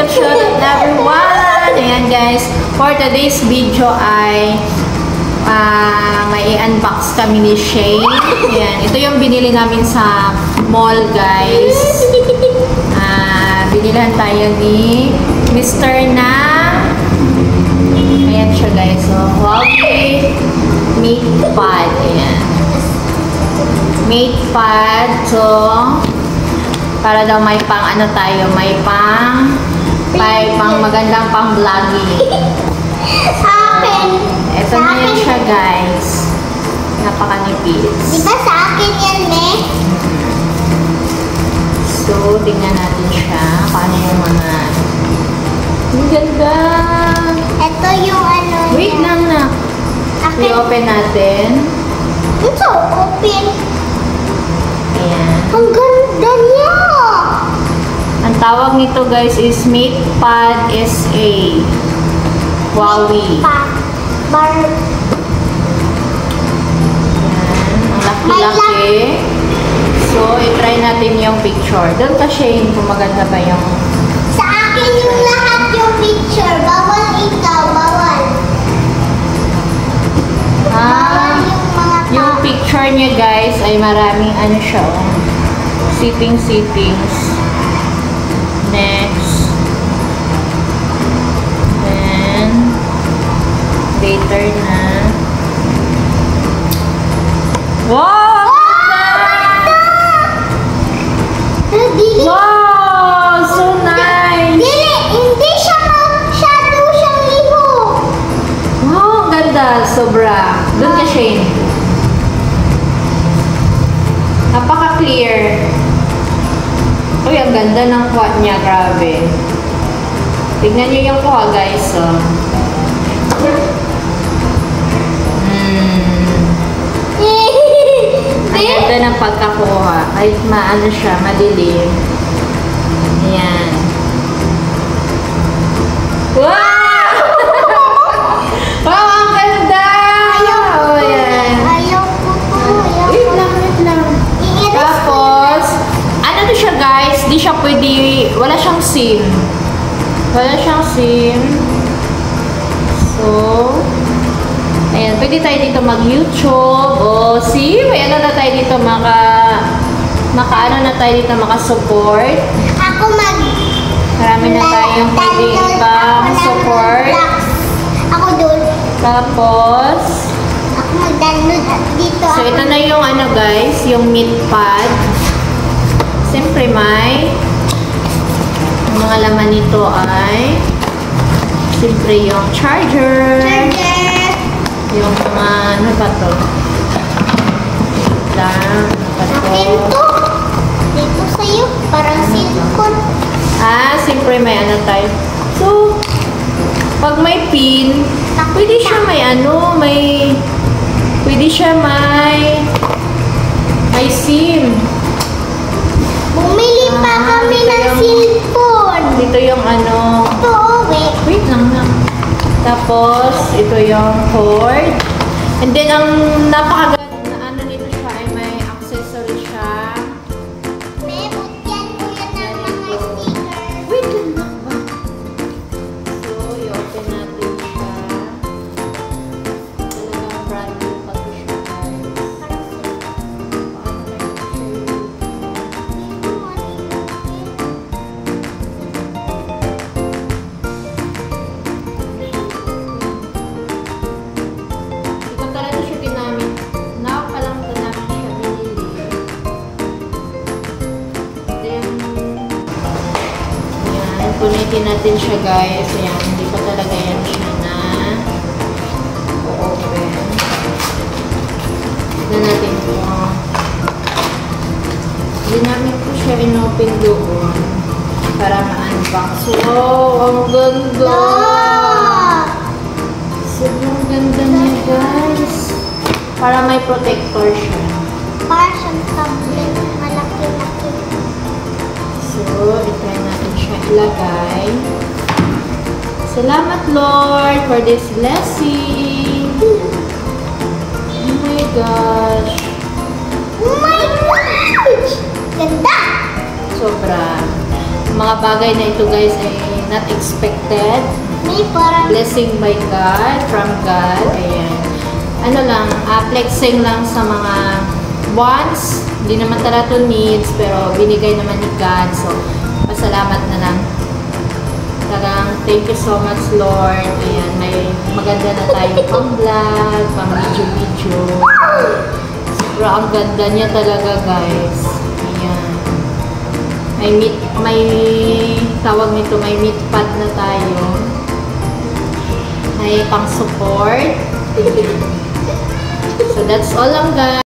shoutout everyone! Ayan guys, for today's video ay may i-unbox kami ni Shane. Ayan, ito yung binili namin sa mall guys. Binilan tayo ni Mr. na ayan siya guys. So, Huawei MatePad. Ayan. MatePad. So, para daw may pang ano tayo, may pang magandang pang vlogging. Ito na yan siya guys. Napakanipis. Diba sa akin yan, me? So, tingnan natin siya. Paano yung mga... Ang ganda! Ito yung ano Wait niya. lang na. I-open natin. Ito, open. Ayan. Ang ganda niya! Ang tawag nito guys is MatePad SA. Huawei. Ayan. Ang laki-laki. So, i-try natin yung picture. Doon ka, Shane, kung maganda ba yung... Sa akin yung lahat yung picture. Bawal ikaw, bawal. Bawal yung mga Yung picture niya, guys, ay maraming ano siya, settings. Next. Then, later na. Wow! Wow! So nice! Hindi siya masyado siyang liho. Wow, ang ganda. Sobra. Doon ka, Shane. Napaka-clear. Uy, ang ganda ng kuha niya. Grabe. Tignan niyo yung kuha, guys. So. Ang ganda ng pagkakuha. Kahit maano siya, madilim. Ayan. Wow! Wow, ang ganda! Oh, ayan. Ayaw ko po. Wait lang. Tapos, ano to siya guys? Di siya pwede, wala siyang SIM. So, ayan, pwede tayo dito mag-YouTube. O, see? May ano na tayo dito, maka-support. Ako Marami na tayong pwede pang-support. Ako doon. Tapos, Ako mag-download dito. so ito na yung ano guys, yung MatePad. Siyempre may mga laman nito ay siyempre yung charger. Yung mga ano ba to? Lang, ano ba Akin to? to. Dito sa'yo. Parang silicone. Siyempre may ano tayo. So, pag may pin, pwede siya may SIM. Bumili pa kami dito ng yung- cellphone. Dito yung ano, Ito, wait lang na. Tapos, ito yung cord. And then, ang napakaganda na ano nito siya ay may accessory siya. May butyan ko yan ng mga sticker. Wait lang na ba? So, i-open natin siya. Talagang brand new pa to siya, guys. Paano na yung picture? Hindi ko talaga siya ginamit. Now pa lang ito namin siya binili. Then, ayan, punitin natin siya guys. Ayan, hindi pa talaga yan siya na o-open. Tignan natin ito. Hindi namin po siya in-open doon para ma-unbox. Wow, ang ganda! Sobrang ganda niya guys. Para may protector siya. Parang siyang tablet. Malaki-laki. So, i-try natin siya ilagay. Salamat Lord for this blessing. Oh my gosh. Oh my gosh! Ganda! Sobra. Mga bagay na ito guys ay not expected. May parang Blessing by God, from God. Ayan. Ano lang, flexing lang sa mga wants. Hindi naman talaga to needs, pero binigay naman ni God. So, pasalamat na lang. Talagang, thank you so much, Lord. Ayan, may maganda na tayo pang-vlog, pang-video-video. Pero ang ganda niya talaga, guys. Ayan. May tawag nito, may meat pad na tayo. May pang-support. So, that's all lang, guys.